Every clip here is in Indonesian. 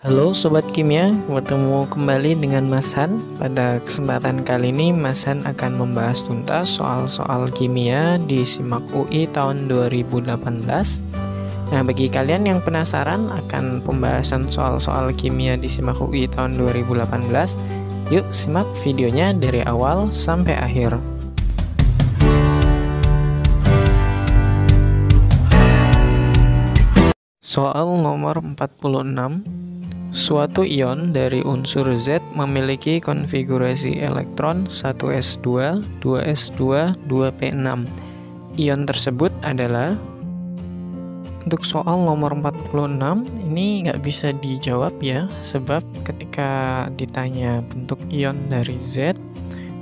Halo Sobat Kimia, bertemu kembali dengan Mas Han. Pada kesempatan kali ini Mas Han akan membahas tuntas soal-soal kimia di SIMAK UI tahun 2018. Nah, bagi kalian yang penasaran akan pembahasan soal-soal kimia di SIMAK UI tahun 2018, yuk simak videonya dari awal sampai akhir. Soal nomor 46. Suatu ion dari unsur Z memiliki konfigurasi elektron 1s2, 2s2, 2p6. Ion tersebut adalah... Untuk soal nomor 46 ini nggak bisa dijawab ya, sebab ketika ditanya bentuk ion dari Z,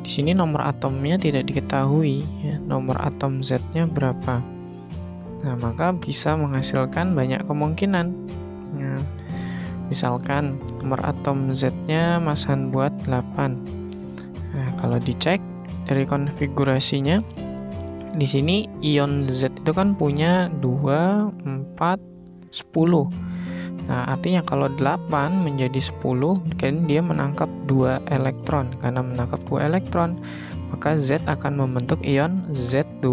di sini nomor atomnya tidak diketahui ya, nomor atom Z-nya berapa. Nah, maka bisa menghasilkan banyak kemungkinan. Nah, misalkan nomor atom Z-nya Mas Han buat 8. Nah, kalau dicek dari konfigurasinya, di sini ion Z itu kan punya 2, 4, 10. Nah, artinya kalau 8 menjadi 10, kan dia menangkap 2 elektron. Karena menangkap 2 elektron, maka Z akan membentuk ion Z2-.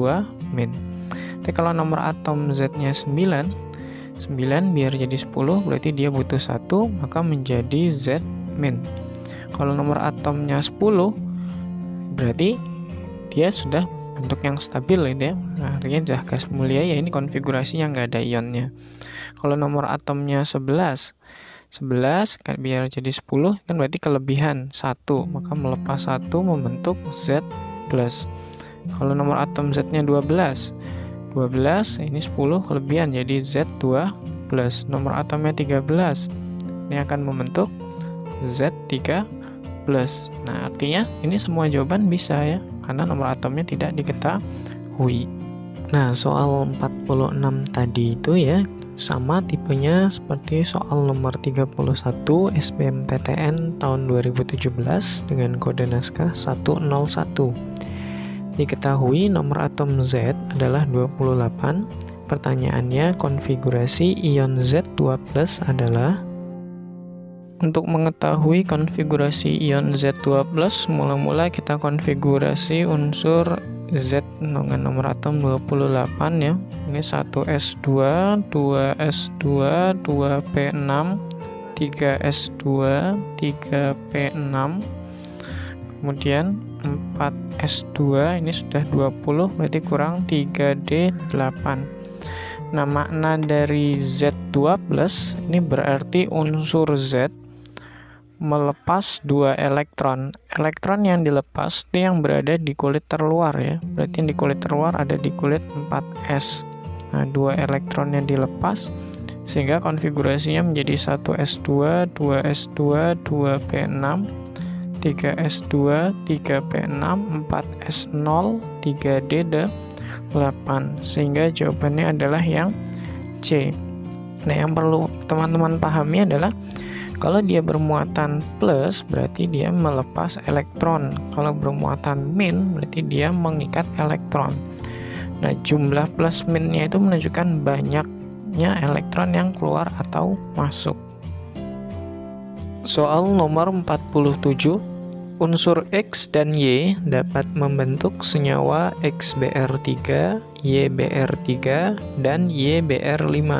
Tapi kalau nomor atom Z-nya 9 biar jadi 10, berarti dia butuh 1, maka menjadi Z-. Kalau nomor atomnya 10, berarti dia sudah bentuk yang stabil gitu ya. Nah, artinya sudah gas mulia ya, ini konfigurasinya nggak ada ionnya. Kalau nomor atomnya 11 kan biar jadi 10, kan berarti kelebihan 1, maka melepas 1 membentuk Z+. Kalau nomor atom Z-nya 12 ini 10 kelebihan jadi Z2+. Nomor atomnya 13 ini akan membentuk Z3+. Nah, artinya ini semua jawaban bisa ya, karena nomor atomnya tidak diketahui. Nah, soal 46 tadi itu ya sama tipenya seperti soal nomor 31 SBMPTN tahun 2017 dengan kode naskah 101. Diketahui nomor atom Z adalah 28. Pertanyaannya, konfigurasi ion Z2+ adalah... Untuk mengetahui konfigurasi ion Z2+, mula-mula kita konfigurasi unsur Z dengan nomor atom 28 ya. Ini 1s2, 2s2, 2p6, 3s2, 3p6. Kemudian 4s2 ini sudah 20, berarti kurang 3d8. Nah, makna dari Z2+ ini berarti unsur Z melepas 2 elektron. Elektron yang dilepas itu yang berada di kulit terluar ya. Berarti yang di kulit terluar ada di kulit 4s. Nah, 2 elektron yang dilepas sehingga konfigurasinya menjadi 1s2, 2s2, 2p6, 3s2, 3p6, 4s0, 3d8, sehingga jawabannya adalah yang C. Nah, yang perlu teman-teman pahami adalah kalau dia bermuatan plus berarti dia melepas elektron, kalau bermuatan min berarti dia mengikat elektron. Nah, jumlah plus minnya itu menunjukkan banyaknya elektron yang keluar atau masuk. Soal nomor 47, unsur X dan Y dapat membentuk senyawa XBr3, YBr3, dan YBr5.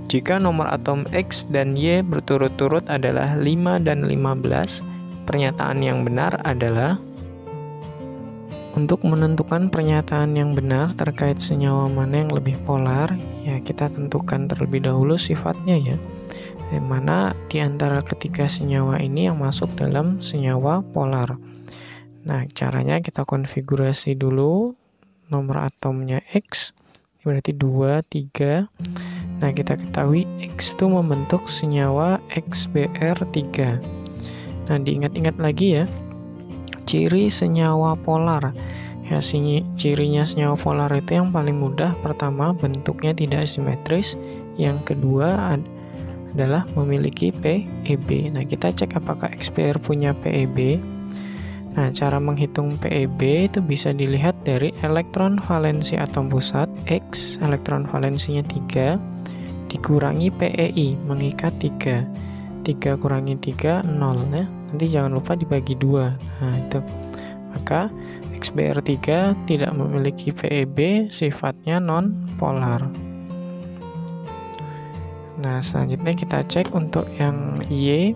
Jika nomor atom X dan Y berturut-turut adalah 5 dan 15, pernyataan yang benar adalah... Untuk menentukan pernyataan yang benar terkait senyawa mana yang lebih polar, ya kita tentukan terlebih dahulu sifatnya ya. Mana di antara ketiga senyawa ini yang masuk dalam senyawa polar. Nah, caranya kita konfigurasi dulu nomor atomnya X, berarti 2, 3. Nah, kita ketahui X itu membentuk senyawa XBr3. Nah, diingat-ingat lagi ya, ciri senyawa polar. Ya, cirinya senyawa polar itu yang paling mudah, pertama bentuknya tidak simetris, yang kedua adalah memiliki PeB. Nah, kita cek apakah XBr punya PeB. Nah, cara menghitung PeB itu bisa dilihat dari elektron valensi atom pusat X, elektron valensinya 3, dikurangi PeI, mengikat 3. 3 kurangi 3, 0 ya. Nanti jangan lupa dibagi 2. Nah, itu. Maka XBR3 tidak memiliki PEB, sifatnya non-polar. Nah, selanjutnya kita cek untuk yang Y.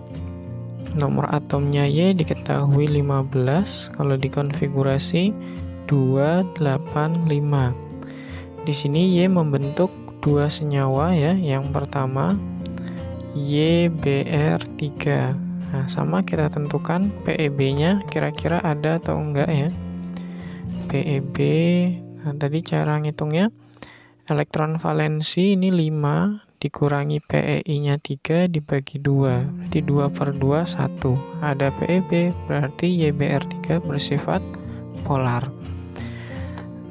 Nomor atomnya Y diketahui 15, kalau dikonfigurasi 285. Di sini Y membentuk 2 senyawa ya. Yang pertama YBR3. Nah, sama kita tentukan PEB-nya kira-kira ada atau enggak ya. PEB, nah tadi cara ngitungnya elektron valensi ini 5 dikurangi PEI-nya 3 dibagi 2, berarti 2/2 1. Ada PEB, berarti YBR3 bersifat polar.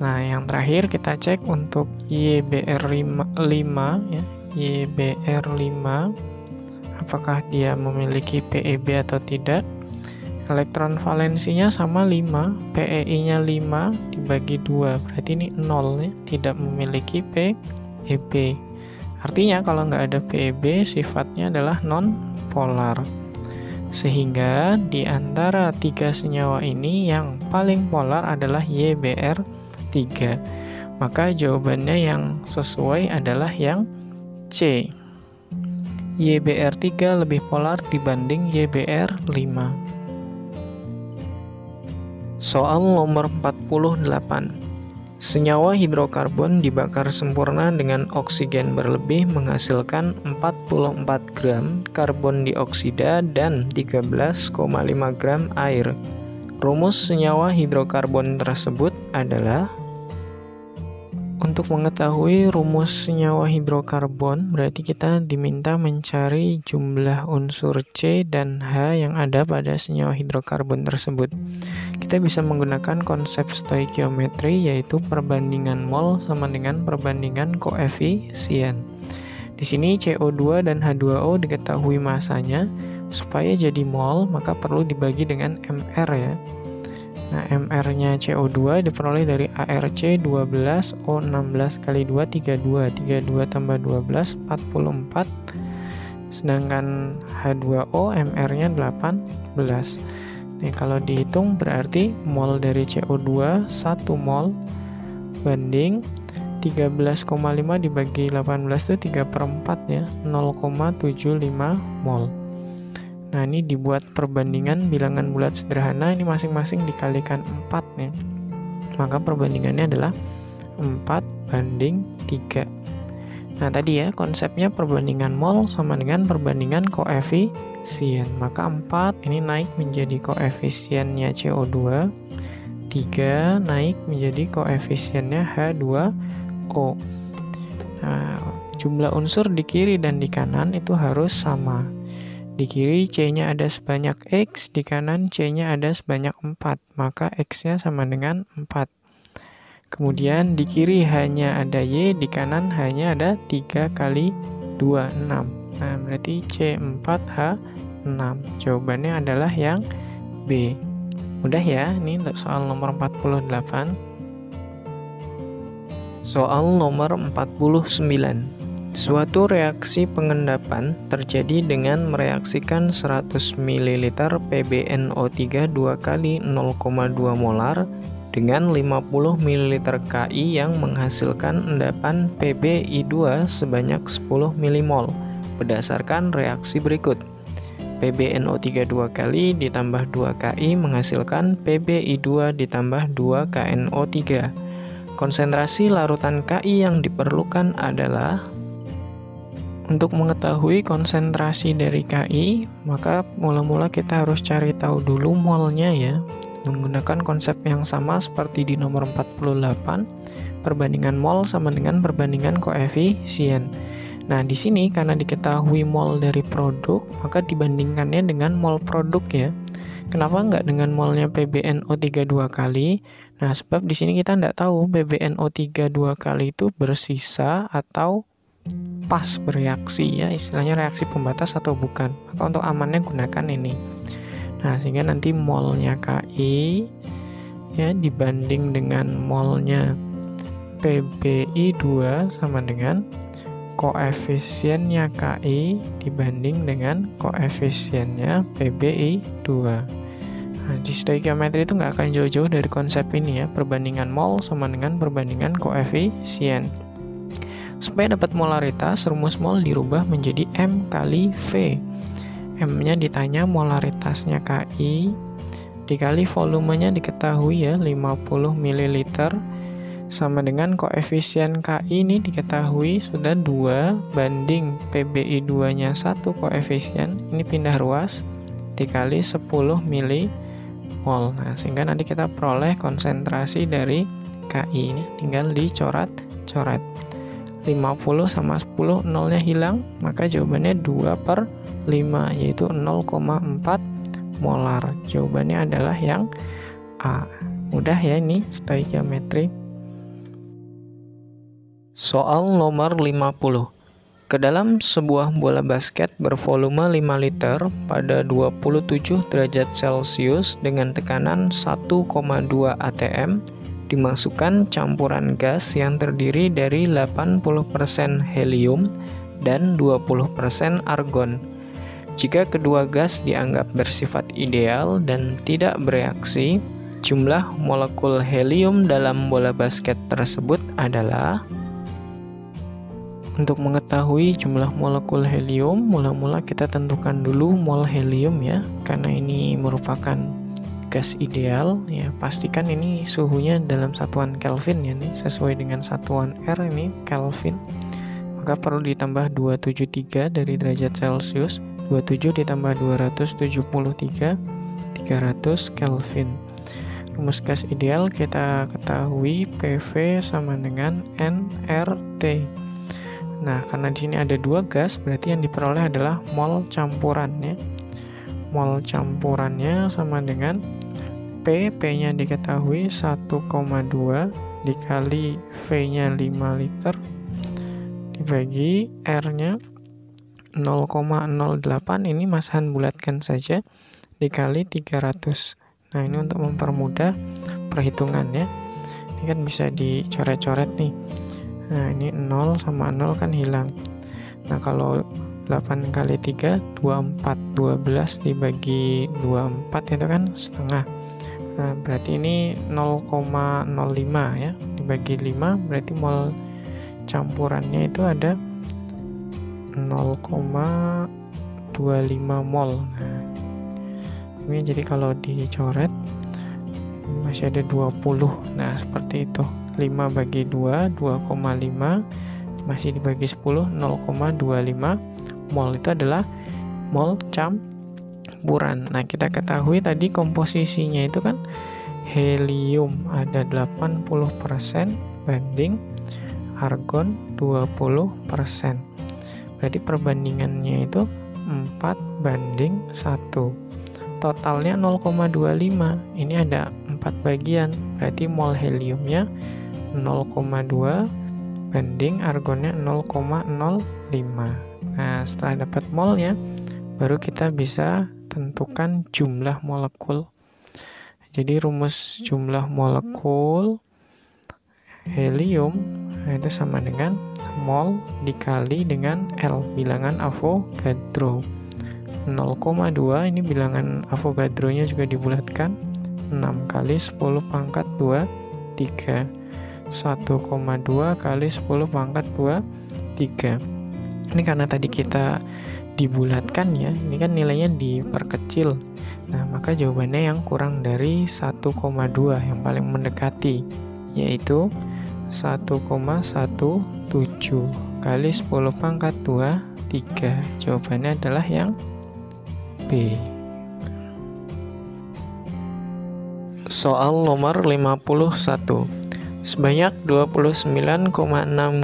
Nah, yang terakhir kita cek untuk YBR5 ya. YBR5 apakah dia memiliki PEB atau tidak. Elektron valensinya sama 5, PEI-nya 5 dibagi 2, berarti ini 0 ya, tidak memiliki PEB. Artinya kalau nggak ada PEB, sifatnya adalah non-polar. Sehingga di antara 3 senyawa ini yang paling polar adalah YBR3. Maka jawabannya yang sesuai adalah yang C. YBR3 lebih polar dibanding YBR5. Soal nomor 48. Senyawa hidrokarbon dibakar sempurna dengan oksigen berlebih menghasilkan 44 gram karbon dioksida dan 13,5 gram air. Rumus senyawa hidrokarbon tersebut adalah. Untuk mengetahui rumus senyawa hidrokarbon, berarti kita diminta mencari jumlah unsur C dan H yang ada pada senyawa hidrokarbon tersebut. Kita bisa menggunakan konsep stoikiometri, yaitu perbandingan mol sama dengan perbandingan koefisien. Di sini CO2 dan H2O diketahui masanya. Supaya jadi mol, maka perlu dibagi dengan MR ya. Nah, MR-nya CO2 diperoleh dari ARC 12, O16 kali 2, 32. 32 tambah 12, 44. Sedangkan H2O, MR-nya 18. Nah, kalau dihitung berarti mol dari CO2 1 mol banding 13,5 dibagi 18 itu 3/4 ya, 0,75 mol. Nah, ini dibuat perbandingan bilangan bulat sederhana, ini masing-masing dikalikan 4 nih. Maka perbandingannya adalah 4/3. Nah, tadi ya konsepnya perbandingan mol sama dengan perbandingan koefisien. Maka 4 ini naik menjadi koefisiennya CO2, 3 naik menjadi koefisiennya H2O. Nah, jumlah unsur di kiri dan di kanan itu harus sama. Di kiri C-nya ada sebanyak X, di kanan C-nya ada sebanyak 4, maka X-nya sama dengan 4. Kemudian di kiri hanya ada Y, di kanan hanya ada 3 kali 2, 6. Nah, berarti C4H6. Jawabannya adalah yang B. Mudah ya, ini untuk soal nomor 48. Soal nomor 49. Suatu reaksi pengendapan terjadi dengan mereaksikan 100 ml PbNO3 2 kali 0,2 molar dengan 50 ml Ki yang menghasilkan endapan PbI2 sebanyak 10 mmol berdasarkan reaksi berikut. PbNO3 2 kali ditambah 2 Ki menghasilkan PbI2 ditambah 2 KNO3. Konsentrasi larutan Ki yang diperlukan adalah. Untuk mengetahui konsentrasi dari Ki, maka mula-mula kita harus cari tahu dulu molnya ya. Menggunakan konsep yang sama seperti di nomor 48, perbandingan mol sama dengan perbandingan koefisien. Nah, di sini karena diketahui mol dari produk, maka dibandingkannya dengan mol produk ya. Kenapa nggak dengan molnya PbNO3 2 kali? Nah, sebab di sini kita nggak tahu PbNO3 2 kali itu bersisa atau pas bereaksi ya, istilahnya reaksi pembatas atau bukan. Maka untuk amannya gunakan ini. Nah, sehingga nanti molnya Ki ya dibanding dengan molnya PbI2 sama dengan koefisiennya KI dibanding dengan koefisiennya PbI2. Nah, di stoikiometri itu nggak akan jauh-jauh dari konsep ini ya, perbandingan mol sama dengan perbandingan koefisien. Supaya dapat molaritas, rumus mol dirubah menjadi M kali V. M-nya ditanya molaritasnya KI, dikali volumenya diketahui ya 50 ml, sama dengan koefisien KI ini diketahui sudah 2 banding PbI2-nya 1 koefisien, ini pindah ruas, dikali 10 ml. Nah, sehingga nanti kita peroleh konsentrasi dari KI ini, tinggal dicoret-coret. 50 sama 10, nolnya hilang, maka jawabannya 2/5, yaitu 0,4 molar. Jawabannya adalah yang A. Mudah ya ini stoikiometri. Soal nomor 50. Ke dalam sebuah bola basket bervolume 5 liter pada 27 derajat Celcius dengan tekanan 1,2 atm, dimasukkan campuran gas yang terdiri dari 80% helium dan 20% argon. Jika kedua gas dianggap bersifat ideal dan tidak bereaksi, jumlah molekul helium dalam bola basket tersebut adalah. Untuk mengetahui jumlah molekul helium, mula-mula kita tentukan dulu mol helium ya, karena ini merupakan gas ideal ya. Pastikan ini suhunya dalam satuan Kelvin ya nih, sesuai dengan satuan R ini Kelvin. Maka perlu ditambah 273 dari derajat Celcius, 27 ditambah 273, 300 Kelvin. Rumus gas ideal kita ketahui PV sama dengan nRT. Nah, karena di sini ada 2 gas, berarti yang diperoleh adalah mol campurannya. Mol campurannya sama dengan P-nya diketahui 1,2 dikali V-nya 5 liter dibagi R-nya 0,08, ini Mas Han bulatkan saja, dikali 300. Nah, ini untuk mempermudah perhitungannya. Ini kan bisa dicoret-coret nih. Nah, ini 0 sama 0 kan hilang. Nah, kalau 8 kali 3, 24. 12 dibagi 24 itu kan setengah. Nah, berarti ini 0,05 ya. Dibagi 5, berarti mol campurannya itu ada 0,25 mol. Nah, ini jadi kalau dicoret masih ada 20. Nah, seperti itu. 5 bagi 2, 2,5, masih dibagi 10, 0,25 mol. Itu adalah mol campuran. Nah, kita ketahui tadi komposisinya itu kan helium ada 80% banding argon 20%. Berarti perbandingannya itu 4 banding 1. Totalnya 0,25. Ini ada 4 bagian. Berarti mol heliumnya 0,2 banding argonnya 0,05. Nah, setelah dapat molnya, baru kita bisa tentukan jumlah molekul. Jadi rumus jumlah molekul helium itu sama dengan mol dikali dengan L, bilangan Avogadro. 0,2 ini bilangan Avogadro-nya juga dibulatkan. 6 kali 10 pangkat 2, 3. 1,2 kali 10 pangkat 2, 3. Ini karena tadi kita dibulatkan ya, ini kan nilainya diperkecil. Nah, maka jawabannya yang kurang dari 1,2 yang paling mendekati, yaitu 1,17 kali 10 pangkat 2, 3. Jawabannya adalah yang B. Soal nomor 51. Sebanyak 29,6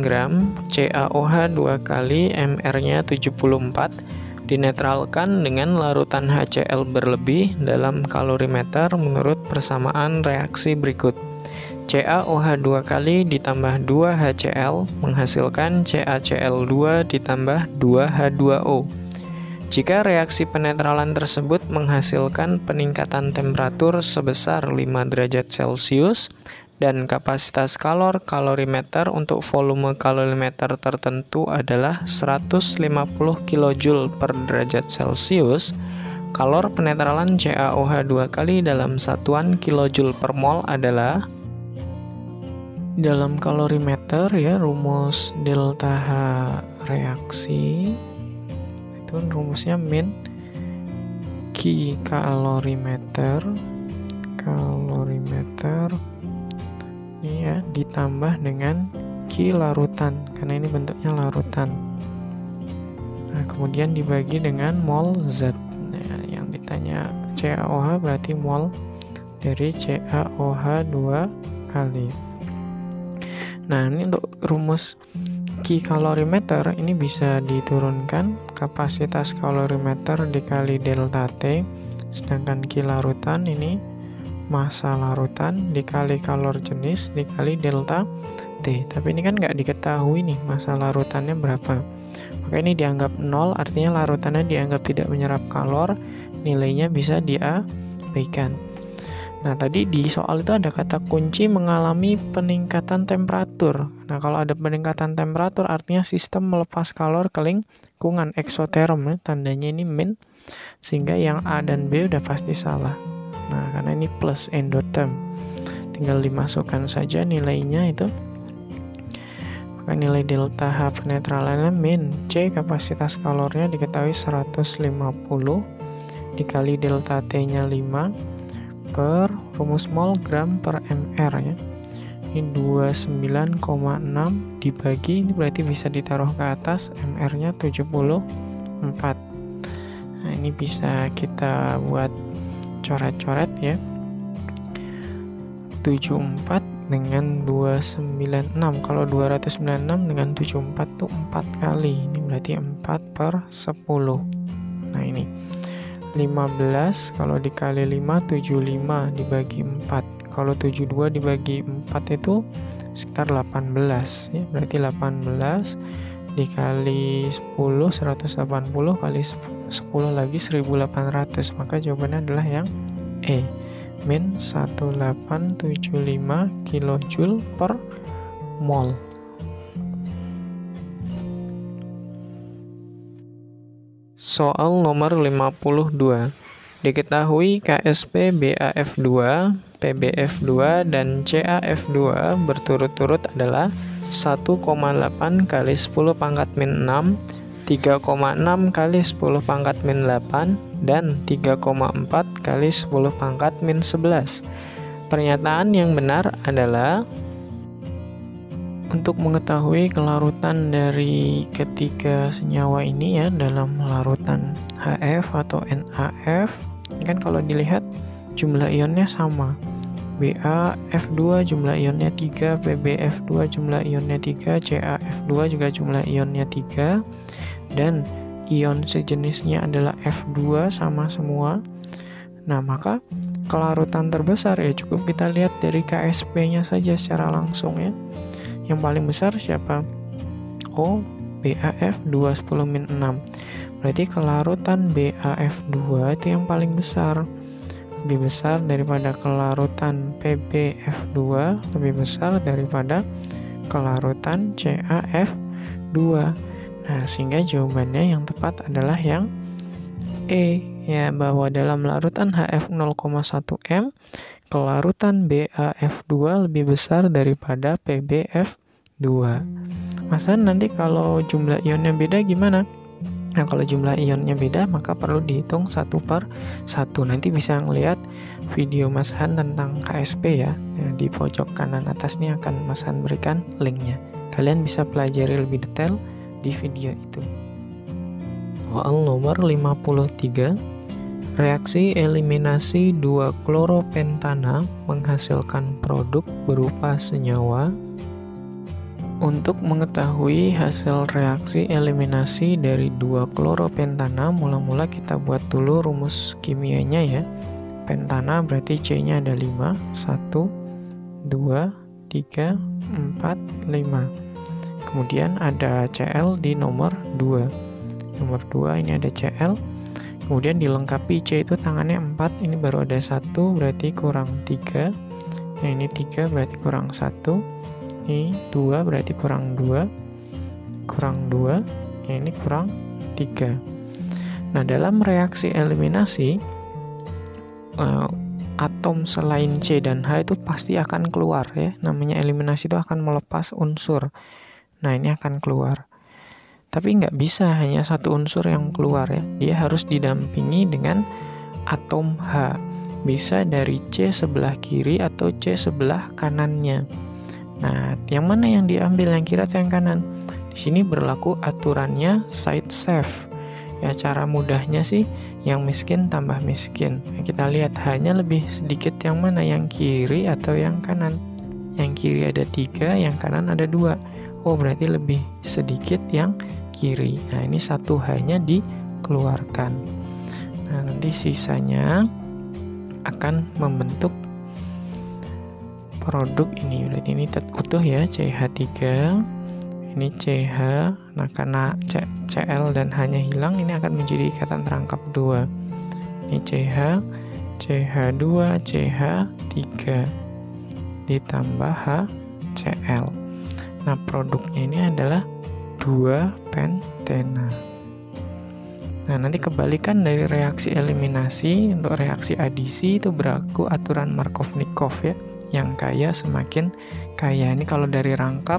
gram CaOH 2 kali MR-nya 74 dinetralkan dengan larutan HCl berlebih dalam kalorimeter menurut persamaan reaksi berikut. CaOH 2 kali ditambah 2 HCl menghasilkan CaCl2 ditambah 2 H2O. Jika reaksi penetralan tersebut menghasilkan peningkatan temperatur sebesar 5 derajat Celcius Dan kapasitas kalorimeter untuk volume kalorimeter tertentu adalah 150 kJ per derajat Celcius. Kalor penetralan CaOH2 kali dalam satuan kilojoule per mol adalah, dalam kalorimeter ya, rumus delta H reaksi itu rumusnya min Q kalorimeter ini ya ditambah dengan Q larutan karena ini bentuknya larutan. Nah, kemudian dibagi dengan mol Z. Nah, yang ditanya CaOH berarti mol dari CaOH2 kali. Nah, ini untuk rumus Q kalorimeter ini bisa diturunkan kapasitas kalorimeter dikali delta T, sedangkan Q larutan ini massa larutan dikali kalor jenis dikali delta T. Tapi ini kan nggak diketahui nih massa larutannya berapa. Maka ini dianggap 0, artinya larutannya dianggap tidak menyerap kalor, nilainya bisa diabaikan. Nah, tadi di soal itu ada kata kunci mengalami peningkatan temperatur. Nah, kalau ada peningkatan temperatur artinya sistem melepas kalor ke lingkungan eksoterm, ya. Tandanya ini min, sehingga yang A dan B udah pasti salah. Nah, karena ini plus endotherm, tinggal dimasukkan saja nilainya itu. Maka nilai delta H penetralannya min C, kapasitas kalornya diketahui 150 dikali delta T-nya 5 per rumus mol gram per mr ya. Ini 29,6 dibagi, ini berarti bisa ditaruh ke atas, mr-nya 74. Nah, ini bisa kita buat coret-coret ya. 74 dengan 296. Kalau 296 dengan 74 tuh 4 kali. Ini berarti 4/10. Nah, ini 15 kalau dikali 5 75 dibagi 4. Kalau 72 dibagi 4 itu sekitar 18 ya. Berarti 18 dikali 10 180 kali 10 lagi 1800. Maka jawabannya adalah yang E, min 1875 kJ per mol. Soal nomor 52. Diketahui KSP BAF2, PBF2, dan CAF2 berturut-turut adalah 1,8 kali 10 pangkat min 6, 3,6 kali 10 pangkat min 8, dan 3,4 kali 10 pangkat min 11. Pernyataan yang benar adalah, untuk mengetahui kelarutan dari ketiga senyawa ini ya dalam larutan HF atau NaF, kan kalau dilihat jumlah ionnya sama. BaF2 jumlah ionnya 3, PbF2 jumlah ionnya 3, CaF2 juga jumlah ionnya 3, dan ion sejenisnya adalah F2 sama semua. Nah, maka kelarutan terbesar ya cukup kita lihat dari KSP-nya saja secara langsung ya. Yang paling besar siapa? Oh, BaF2 10-6. Berarti kelarutan BaF2 itu yang paling besar. Lebih besar daripada kelarutan PbF2, lebih besar daripada kelarutan CaF2. Nah, sehingga jawabannya yang tepat adalah yang E, ya, bahwa dalam larutan HF 0,1 M, kelarutan BaF2 lebih besar daripada PbF2. Masa nanti kalau jumlah ionnya beda gimana? Nah, kalau jumlah ionnya beda maka perlu dihitung 1/1. Nanti bisa ngelihat video Mas Han tentang KSP ya. Nah, di pojok kanan atas ini akan Mas Han berikan linknya. Kalian bisa pelajari lebih detail di video itu. Soal nomor 53. Reaksi eliminasi 2-kloropentana menghasilkan produk berupa senyawa. Untuk mengetahui hasil reaksi eliminasi dari 2-kloropentana, mula-mula kita buat dulu rumus kimianya ya. Pentana berarti C-nya ada 5, 1, 2, 3, 4, 5. Kemudian ada Cl di nomor 2. Nomor 2 ini ada Cl. Kemudian dilengkapi C itu tangannya 4, ini baru ada 1, berarti kurang 3. Nah, ini 3 berarti kurang 1. Ini 2 berarti kurang 2. Kurang 2. Ini kurang 3. Nah, dalam reaksi eliminasi, atom selain C dan H itu pasti akan keluar ya. Namanya eliminasi itu akan melepas unsur. Nah, ini akan keluar. Tapi nggak bisa hanya satu unsur yang keluar ya. Dia harus didampingi dengan atom H. Bisa dari C sebelah kiri atau C sebelah kanannya. Nah, yang mana yang diambil, yang kiri atau yang kanan? Di sini berlaku aturannya side safe. Ya, cara mudahnya sih yang miskin tambah miskin. Nah, kita lihat hanya lebih sedikit yang mana, yang kiri atau yang kanan. Yang kiri ada 3, yang kanan ada 2. Oh, berarti lebih sedikit yang kiri. Nah, ini satu hanya dikeluarkan. Nah, nanti sisanya akan membentuk produk ini. Berarti ini utuh ya, CH3. Ini CH. Nah, karena Cl dan H-nya hilang, ini akan menjadi ikatan terangkap 2. Ini CH, CH2, CH3 ditambah HCl. Nah, produknya ini adalah 2 pentena. Nah, nanti kebalikan dari reaksi eliminasi, untuk reaksi adisi itu berlaku aturan Markovnikov ya. Yang kaya semakin kaya. Ini kalau dari rangkap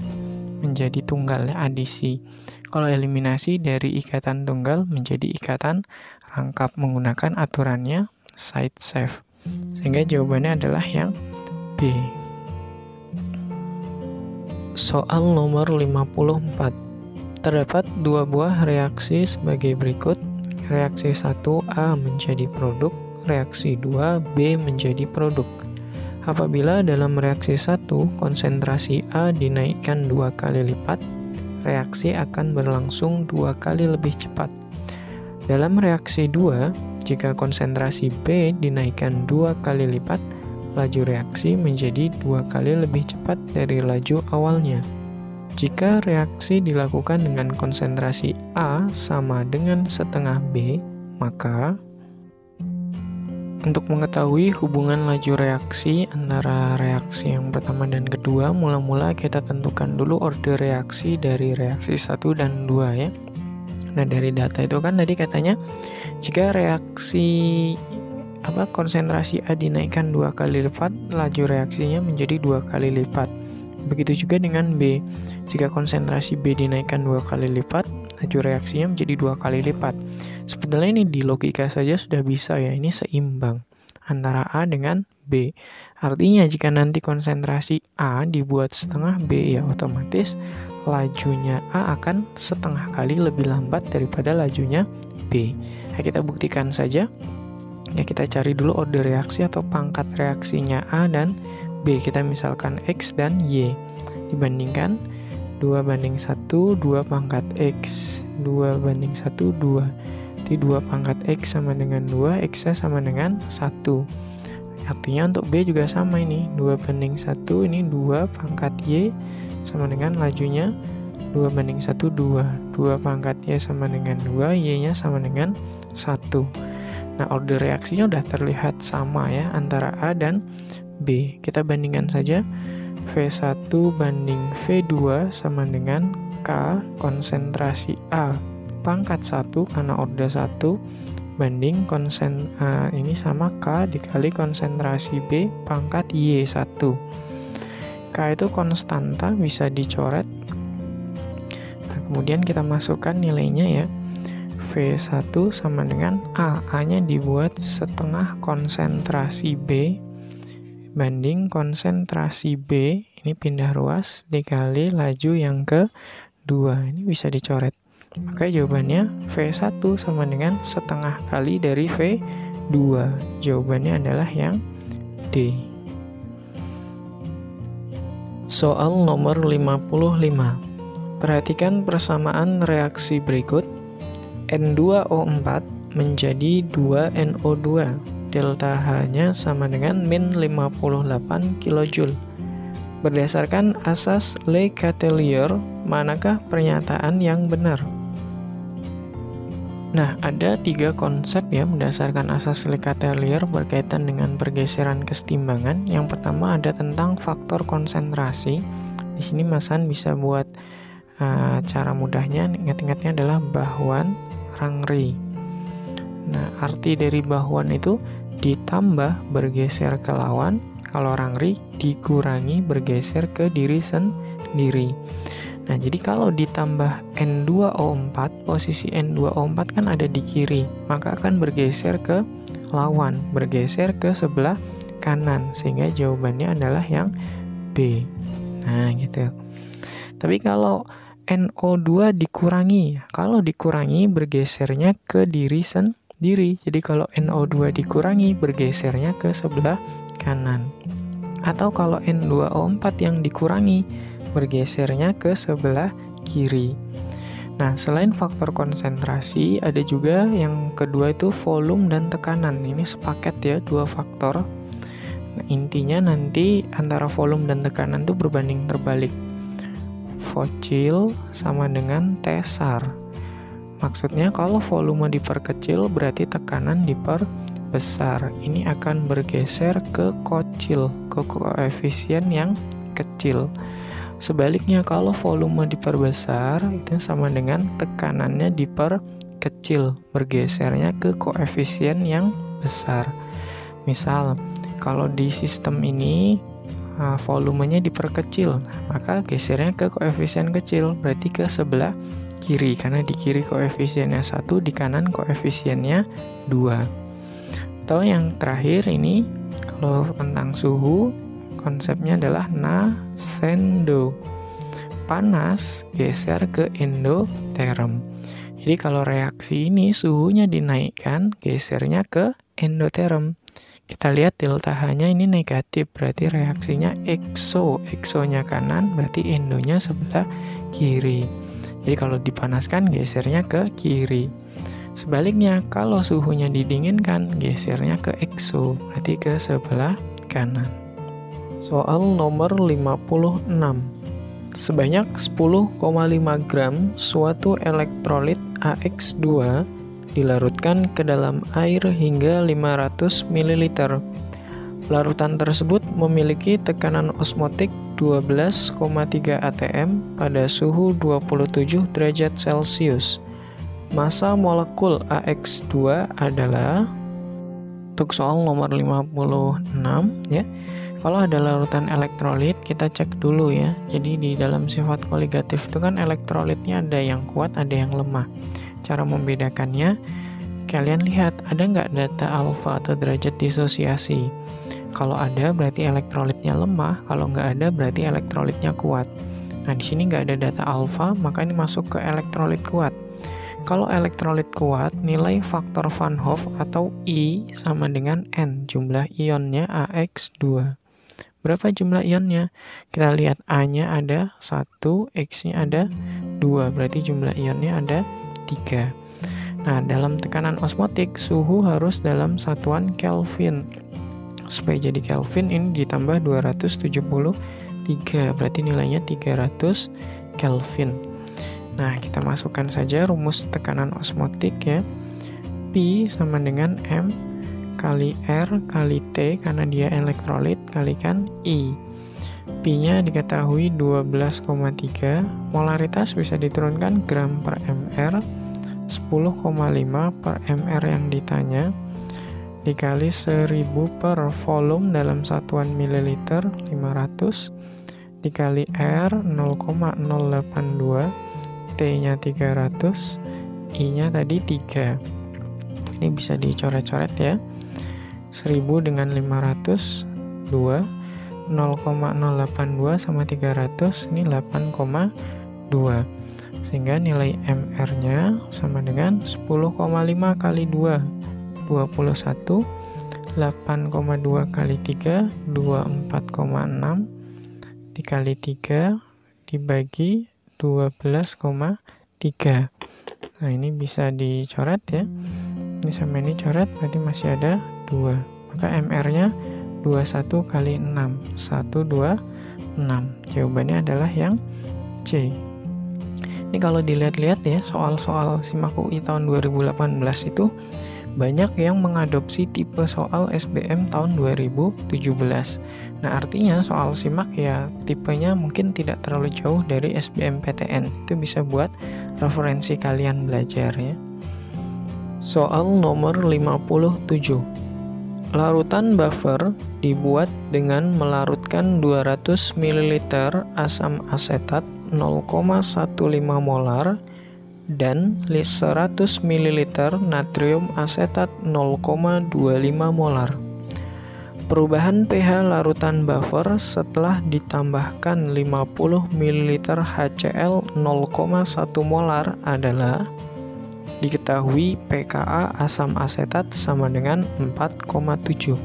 menjadi tunggal ya, adisi. Kalau eliminasi dari ikatan tunggal menjadi ikatan rangkap menggunakan aturannya side safe. Sehingga jawabannya adalah yang B. Soal nomor 54. Terdapat 2 buah reaksi sebagai berikut. Reaksi 1 A menjadi produk, reaksi 2 B menjadi produk. Apabila dalam reaksi 1 konsentrasi A dinaikkan 2 kali lipat, reaksi akan berlangsung 2 kali lebih cepat. Dalam reaksi 2, jika konsentrasi B dinaikkan 2 kali lipat, laju reaksi menjadi 2 kali lebih cepat dari laju awalnya. Jika reaksi dilakukan dengan konsentrasi A sama dengan setengah B, maka untuk mengetahui hubungan laju reaksi antara reaksi yang pertama dan kedua, mula-mula kita tentukan dulu order reaksi dari reaksi 1 dan 2 ya. Nah, dari data itu kan tadi katanya jika reaksi konsentrasi A dinaikkan 2 kali lipat, laju reaksinya menjadi 2 kali lipat. Begitu juga dengan B. Jika konsentrasi B dinaikkan 2 kali lipat, laju reaksinya menjadi 2 kali lipat. Sebetulnya ini di logika saja sudah bisa ya, ini seimbang antara A dengan B. Artinya jika nanti konsentrasi A dibuat setengah B, ya otomatis lajunya A akan setengah kali lebih lambat daripada lajunya B. Nah, kita buktikan saja. Ya, kita cari dulu order reaksi atau pangkat reaksinya A dan B. Kita misalkan X dan Y. Dibandingkan 2 banding 1, 2 pangkat X. 2 banding 1, 2. Jadi 2 pangkat X sama dengan 2, X-nya sama dengan 1. Artinya untuk B juga sama ini. 2 banding 1, ini 2 pangkat Y sama dengan lajunya 2 banding 1, 2. 2 pangkat Y sama dengan 2, Y-nya sama dengan 1. Nah, order reaksinya udah terlihat sama ya antara A dan B. Kita bandingkan saja. V1 banding V2 sama dengan K konsentrasi A pangkat 1 karena order 1 banding ini sama K dikali konsentrasi B pangkat Y1. K itu konstanta, bisa dicoret. Nah, kemudian kita masukkan nilainya ya. V1 sama dengan A. A-nya dibuat setengah konsentrasi B banding konsentrasi B, ini pindah ruas, dikali laju yang kedua. Ini bisa dicoret. Maka jawabannya V1 sama dengan setengah kali dari V2. Jawabannya adalah yang D. Soal nomor 55. Perhatikan persamaan reaksi berikut. N2O4 menjadi 2NO2. Delta H-nya sama dengan min 58 kJ. Berdasarkan asas Le Chatelier, manakah pernyataan yang benar? Nah, ada 3 konsep ya berdasarkan asas Le-Chatelier berkaitan dengan pergeseran kesetimbangan. Yang pertama ada tentang faktor konsentrasi. Di sini Mas Han bisa buat cara mudahnya, ingat-ingatnya adalah Bahuan Rangri. Nah, arti dari Bahuan itu ditambah bergeser ke lawan, kalau Rangri dikurangi bergeser ke diri sendiri. Nah, jadi kalau ditambah N2O4, posisi N2O4 kan ada di kiri, maka akan bergeser ke lawan, bergeser ke sebelah kanan, sehingga jawabannya adalah yang B. Nah, gitu. Tapi kalau NO2 dikurangi, kalau dikurangi bergesernya ke diri sendiri. Jadi kalau NO2 dikurangi bergesernya ke sebelah kanan. Atau kalau N2O4 yang dikurangi bergesernya ke sebelah kiri. Nah, selain faktor konsentrasi, ada juga yang kedua itu volume dan tekanan. Ini sepaket ya, 2 faktor. Nah, intinya nanti antara volume dan tekanan itu berbanding terbalik. Vocil sama dengan tesar. Maksudnya kalau volume diperkecil berarti tekanan diperbesar. Ini akan bergeser ke kocil, ke koefisien yang kecil. Sebaliknya kalau volume diperbesar itu sama dengan tekanannya diperkecil, bergesernya ke koefisien yang besar. Misal kalau di sistem ini volumenya diperkecil, maka gesernya ke koefisien kecil, berarti ke sebelah kiri, karena di kiri koefisiennya 1, di kanan koefisiennya 2. Atau yang terakhir ini, kalau tentang suhu, konsepnya adalah nascendo. Panas geser ke endotherm. Jadi kalau reaksi ini suhunya dinaikkan, gesernya ke endotherm. Kita lihat delta H-nya ini negatif, berarti reaksinya exo. Exonya kanan, berarti endonya sebelah kiri. Jadi kalau dipanaskan, gesernya ke kiri. Sebaliknya, kalau suhunya didinginkan, gesernya ke exo, berarti ke sebelah kanan. Soal nomor 56. Sebanyak 10,5 gram suatu elektrolit AX2 dilarutkan ke dalam air hingga 500 ml. Larutan tersebut memiliki tekanan osmotik 12,3 atm pada suhu 27 derajat Celcius. Massa molekul AX2 adalah, untuk soal nomor 56 ya. Kalau ada larutan elektrolit, kita cek dulu ya. Jadi di dalam sifat koligatif itu kan elektrolitnya ada yang kuat, ada yang lemah. Cara membedakannya, kalian lihat ada nggak data alfa atau derajat disosiasi. Kalau ada berarti elektrolitnya lemah, kalau nggak ada berarti elektrolitnya kuat. Nah di sini nggak ada data alfa, maka ini masuk ke elektrolit kuat. Kalau elektrolit kuat, nilai faktor Van Hoff atau I sama dengan N, jumlah ionnya AX2. Berapa jumlah ionnya? Kita lihat A-nya ada 1, X-nya ada 2, berarti jumlah ionnya ada 3. Nah, dalam tekanan osmotik, suhu harus dalam satuan Kelvin. Supaya jadi Kelvin, ini ditambah 273, berarti nilainya 300 Kelvin. Nah, kita masukkan saja rumus tekanan osmotik ya. Pi sama dengan M kali R kali T, karena dia elektrolit, kalikan I. Pi-nya diketahui 12,3, molaritas bisa diturunkan gram per mr, 10,5 per mr yang ditanya, dikali 1000 per volume dalam satuan mililiter, 500, dikali R 0,082, T-nya 300, I-nya tadi 3. Ini bisa dicoret-coret ya. 1000 dengan 500, 2, 0,082 sama 300, ini 8,2. Sehingga nilai MR-nya sama dengan 10,5 kali 2, 21, 8,2 kali 3, 24,6, dikali 3, dibagi 12,3. Nah ini bisa dicoret ya. Ini sama ini coret, berarti masih ada 2. Maka MR-nya 21 kali 6, 126. Jawabannya adalah yang C. Ini kalau dilihat-lihat ya, soal-soal SIMAK UI tahun 2018 itu banyak yang mengadopsi tipe soal SBM tahun 2017. Nah, artinya soal SIMAK ya tipenya mungkin tidak terlalu jauh dari SBMPTN. Itu bisa buat referensi kalian belajar ya. Soal nomor 57. Larutan buffer dibuat dengan melarutkan 200 ml asam asetat 0,15 molar dan 100 ml natrium asetat 0,25 molar. Perubahan pH larutan buffer setelah ditambahkan 50 ml HCl 0,1 molar adalah diketahui pKa asam asetat sama dengan 4,7.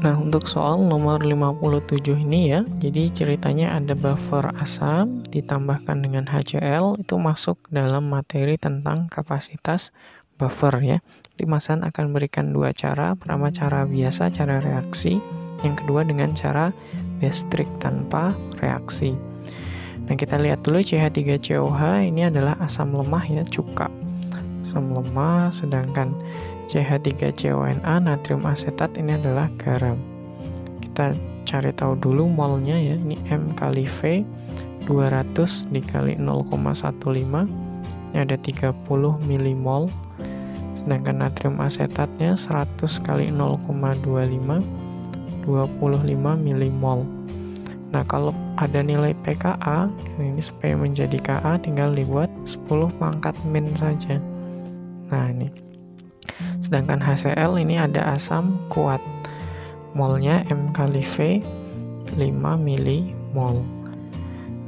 Nah, untuk soal nomor 57 ini ya, jadi ceritanya ada buffer asam ditambahkan dengan HCl, itu masuk dalam materi tentang kapasitas buffer ya. Nanti Mas Han akan berikan dua cara, pertama cara biasa, cara reaksi, yang kedua dengan cara base-trig tanpa reaksi. Nah, kita lihat dulu CH3COH ini adalah asam lemah ya, cuka. Asam lemah, sedangkan CH3CONA natrium asetat ini adalah garam. Kita cari tahu dulu molnya ya. Ini M kali V 200 dikali 0,15. Ini ada 30 milimol. Sedangkan natrium asetatnya 100 kali 0,25 25 milimol. Nah, kalau ada nilai pKa, ini supaya menjadi Ka tinggal dibuat 10 pangkat min saja. Nah, ini. Sedangkan HCl ini ada asam kuat. Molnya M kali V 5 milimol.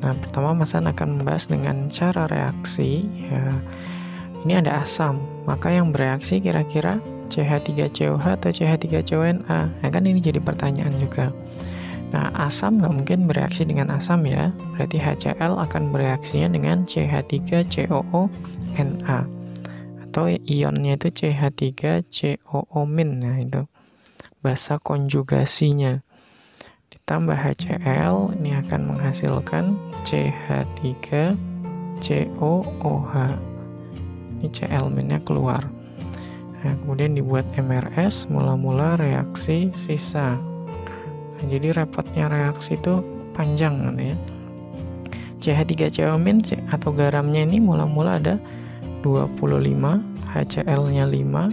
Nah, pertama Mas Han akan membahas dengan cara reaksi. Ya, ini ada asam, maka yang bereaksi kira-kira CH3COH atau CH3CONA. Nah, kan ini jadi pertanyaan juga. Nah, asam nggak mungkin bereaksi dengan asam ya, berarti HCl akan bereaksinya dengan CH3COONA, atau ionnya itu CH3COO-. Nah, itu bahasa konjugasinya. Ditambah HCl, ini akan menghasilkan CH3COOH. Ini Cl-nya keluar. Nah, kemudian dibuat MRS, mula-mula reaksi sisa. Nah, jadi repotnya reaksi itu panjang ya. CH3CO- atau garamnya ini mula-mula ada 25, HCl-nya 5,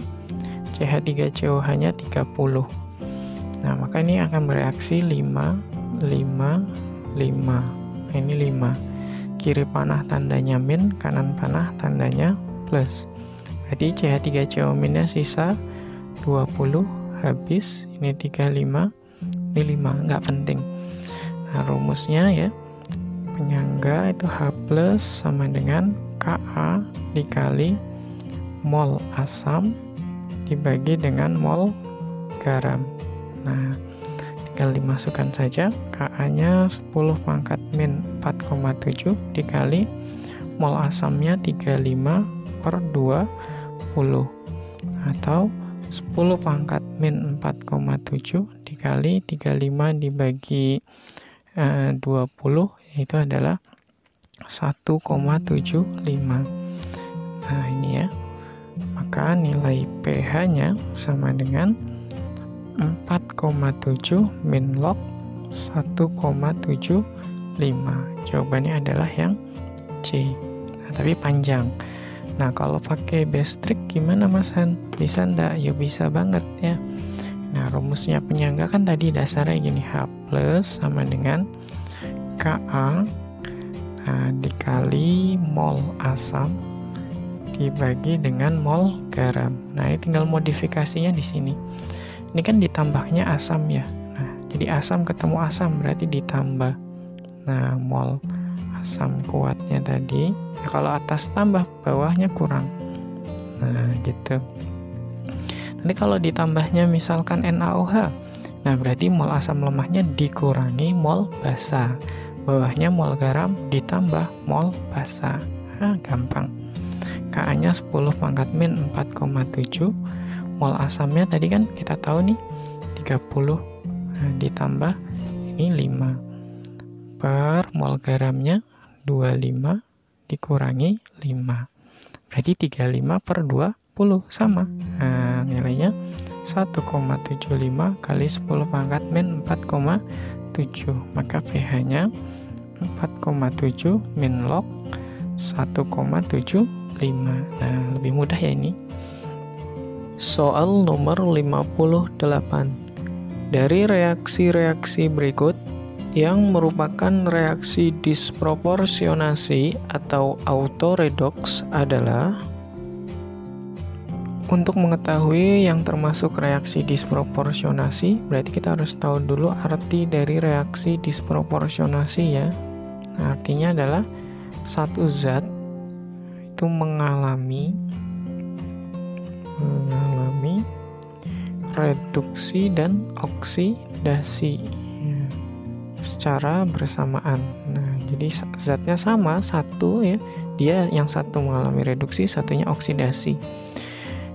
CH3COH-nya 30. Nah, maka ini akan bereaksi 5, 5, 5. Nah, ini 5. Kiri panah tandanya min, kanan panah tandanya plus. Berarti CH3CO-nya sisa 20, habis, ini 35, ini 5, nggak penting. Nah, rumusnya ya, penyangga itu H plus sama dengan Ka dikali mol asam dibagi dengan mol garam. Nah, tinggal dimasukkan saja. Ka-nya 10 pangkat min 4,7 dikali mol asamnya 35 per 20, atau 10 pangkat min 4,7 dikali 35 dibagi 20, itu adalah 1,75. Nah, ini ya. Maka nilai pH-nya sama dengan 4,7 min log 1,75. Jawabannya adalah yang C. Nah, tapi panjang. Nah, kalau pakai base-trig gimana Mas Han? Bisa ndak? Ya bisa banget ya. Nah, rumusnya penyangga kan tadi dasarnya gini, H plus sama dengan Ka dikali mol asam dibagi dengan mol garam. Nah, ini tinggal modifikasinya di sini. Ini kan ditambahnya asam ya. Nah, jadi asam ketemu asam berarti ditambah. Nah, mol asam kuatnya tadi, ya kalau atas tambah bawahnya kurang. Nah, gitu. Nanti kalau ditambahnya misalkan NaOH, nah berarti mol asam lemahnya dikurangi mol basa. Bawahnya mol garam ditambah mol basa. Nah, gampang. Ka-nya 10 pangkat min 4,7. Mol asamnya tadi kan kita tahu nih 30. Nah, ditambah ini 5. Per mol garamnya 25 dikurangi 5. Berarti 35 per 20 sama. Nah, nilainya 1,75 kali 10 pangkat min 4,7. Maka pH-nya 4,7 min log 1,75. Nah, lebih mudah ya ini. Soal nomor 58. Dari reaksi-reaksi berikut yang merupakan reaksi disproporsionasi atau autoredoks adalah, untuk mengetahui yang termasuk reaksi disproporsionasi, berarti kita harus tahu dulu arti dari reaksi disproporsionasi ya. Nah, artinya adalah satu zat itu mengalami reduksi dan oksidasi secara bersamaan. Nah, jadi zatnya sama, satu ya. Dia yang satu mengalami reduksi, satunya oksidasi.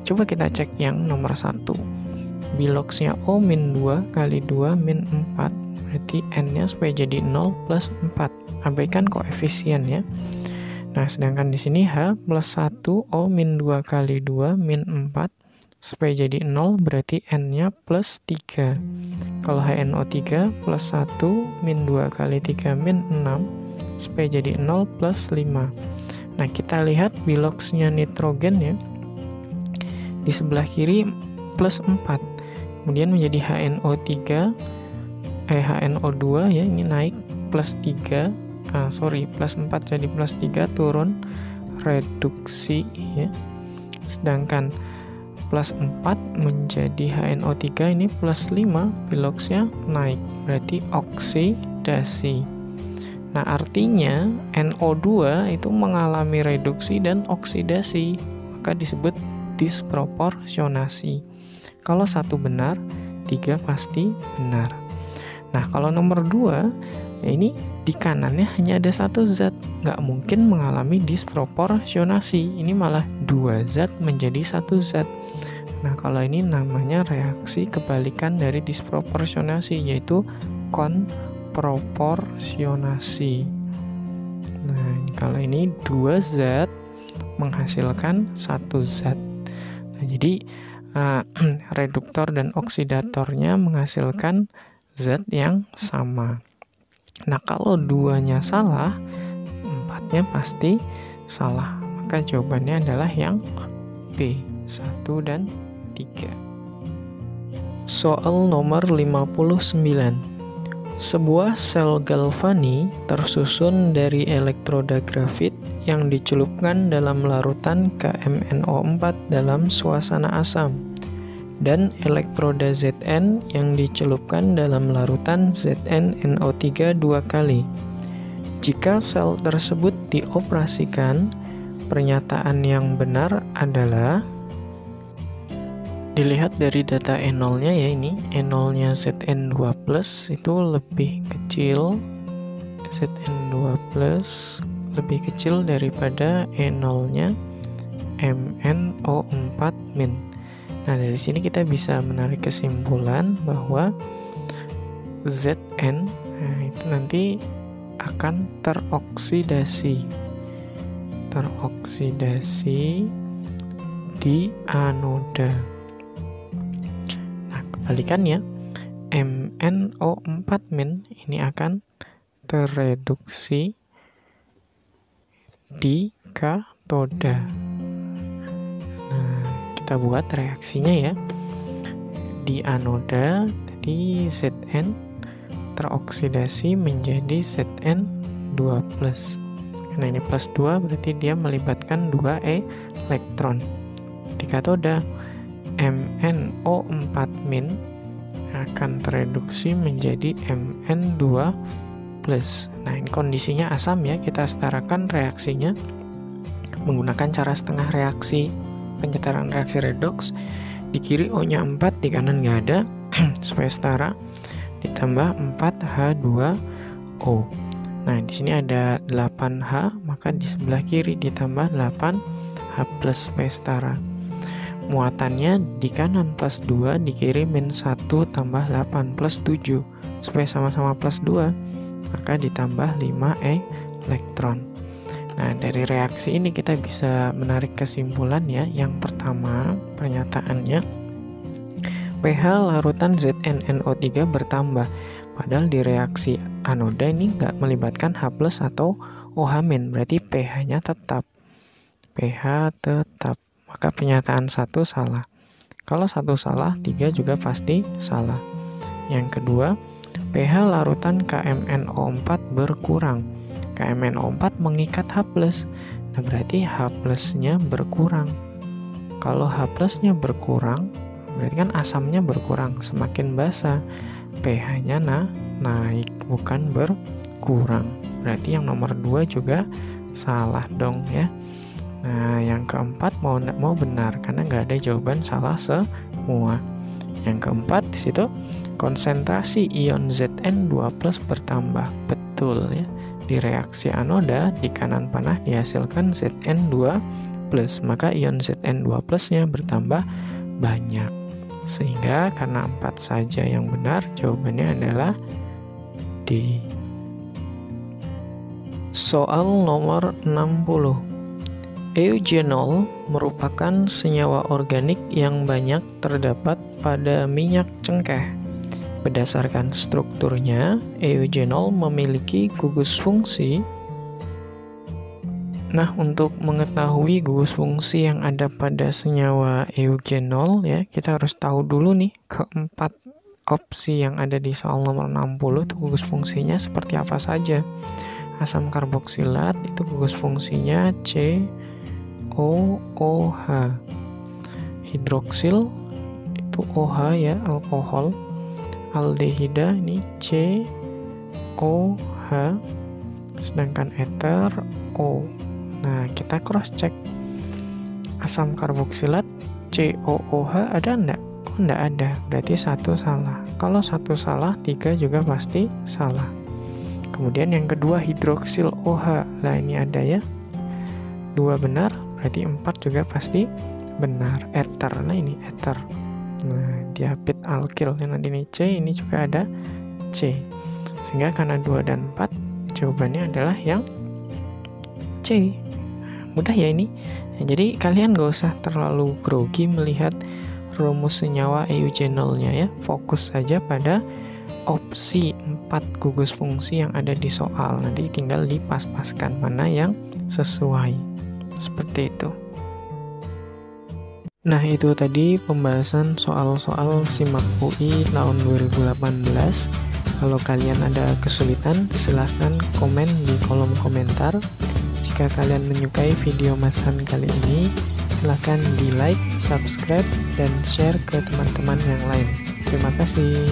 Coba kita cek yang nomor 1. Biloxnya O-2 kali 2 min 4. Berarti N-nya supaya jadi 0 plus 4. Abaikan koefisien ya. Nah, sedangkan di sini H plus 1 O-2 kali 2 min 4. Supaya jadi 0 berarti N-nya plus 3. Kalau HNO3 plus 1 min 2 kali 3 min 6 supaya jadi 0 plus 5. Nah, kita lihat biloxnya nitrogen ya. Di sebelah kiri plus 4. Kemudian menjadi HNO2 ya, ini naik plus 3. Plus 4 jadi plus 3 turun reduksi ya. Sedangkan plus 4 menjadi HNO3 ini plus 5, biloxnya naik, berarti oksidasi. Nah, artinya NO2 itu mengalami reduksi dan oksidasi, maka disebut disproporsionasi. Kalau satu benar, 3 pasti benar. Nah, kalau nomor 2, ya ini di kanannya hanya ada satu zat, nggak mungkin mengalami disproporsionasi. Ini malah 2 zat menjadi satu zat. Nah, kalau ini namanya reaksi kebalikan dari disproporsionasi, yaitu konproporsionasi. Nah, kalau ini 2 zat menghasilkan satu zat. Nah, jadi reduktor dan oksidatornya menghasilkan zat yang sama. Nah, kalau 2-nya salah, 4-nya pasti salah. Maka jawabannya adalah yang B, 1 dan 3. Soal nomor 59. Sebuah sel galvani tersusun dari elektroda grafit yang dicelupkan dalam larutan KMnO4 dalam suasana asam dan elektroda Zn yang dicelupkan dalam larutan ZnNO3 2 kali. Jika sel tersebut dioperasikan, pernyataan yang benar adalah, dilihat dari data E0-nya ya, ini E0-nya Zn2+ itu lebih kecil, Zn2+ lebih kecil daripada E0-nya MnO4-. Nah, dari sini kita bisa menarik kesimpulan bahwa Zn itu nanti akan teroksidasi di anoda. Nah, kebalikannya MnO4- ini akan tereduksi di katoda. Nah, kita buat reaksinya ya. Di anoda tadi Zn teroksidasi menjadi Zn2+. Nah, ini plus 2 berarti dia melibatkan 2 elektron. Di katoda MnO4- akan tereduksi menjadi Mn2+. Nah, ini kondisinya asam ya, kita setarakan reaksinya menggunakan cara setengah reaksi penyetaraan reaksi redoks. Di kiri O-nya 4, di kanan nggak ada, supaya setara, ditambah 4H2O. Nah, di sini ada 8H, maka di sebelah kiri ditambah 8H+ supaya setara. Muatannya di kanan plus 2, di kiri -1 tambah 8 plus 7, supaya sama-sama plus 2, maka ditambah 5 elektron. Nah, dari reaksi ini kita bisa menarik kesimpulan ya. Yang pertama, pernyataannya pH larutan ZnNO3 bertambah. Padahal di reaksi anoda ini nggak melibatkan H+ atau OH-, berarti pH-nya tetap. pH tetap. Maka pernyataan 1 salah. Kalau 1 salah, 3 juga pasti salah. Yang kedua, pH larutan KMnO4 berkurang. KMnO4 mengikat H+. Nah, berarti H+-nya berkurang. Kalau H+-nya berkurang, berarti kan asamnya berkurang. Semakin basa, pH-nya naik, bukan berkurang. Berarti yang nomor 2 juga salah dong ya. Nah, yang keempat mau nggak mau benar, karena nggak ada jawaban salah semua. Yang keempat di situ, konsentrasi ion Zn2+ bertambah. Betul ya. Di reaksi anoda, di kanan panah dihasilkan Zn2+, maka ion Zn2+-nya bertambah banyak. Sehingga karena 4 saja yang benar, jawabannya adalah D. Soal nomor 60. Eugenol merupakan senyawa organik yang banyak terdapat pada minyak cengkeh. Berdasarkan strukturnya, eugenol memiliki gugus fungsi. Nah, untuk mengetahui gugus fungsi yang ada pada senyawa eugenol ya, kita harus tahu dulu nih keempat opsi yang ada di soal nomor 60 itu gugus fungsinya seperti apa saja. Asam karboksilat itu gugus fungsinya COOH. Hidroksil itu OH ya, alkohol. Aldehida ini COH, sedangkan eter O. Nah, kita cross check. Asam karboksilat COOH ada enggak? Oh, enggak ada. Berarti 1 salah. Kalau 1 salah, 3 juga pasti salah. Kemudian yang kedua hidroksil OH. Lah ini ada ya. 2 benar, berarti 4 juga pasti benar. Eter. Nah, ini eter. Nah, diapit alkil yang nanti ini C, ini juga ada C. Sehingga karena 2 dan 4, jawabannya adalah yang C. Mudah ya ini. Nah, jadi kalian gak usah terlalu grogi melihat rumus senyawa eugenolnya ya. Fokus saja pada opsi 4 gugus fungsi yang ada di soal. Nanti tinggal dipas-paskan mana yang sesuai. Seperti itu. Nah, itu tadi pembahasan soal-soal SIMAK UI tahun 2018. Kalau kalian ada kesulitan, silahkan komen di kolom komentar. Jika kalian menyukai video Mas Han kali ini, silahkan di like, subscribe, dan share ke teman-teman yang lain. Terima kasih.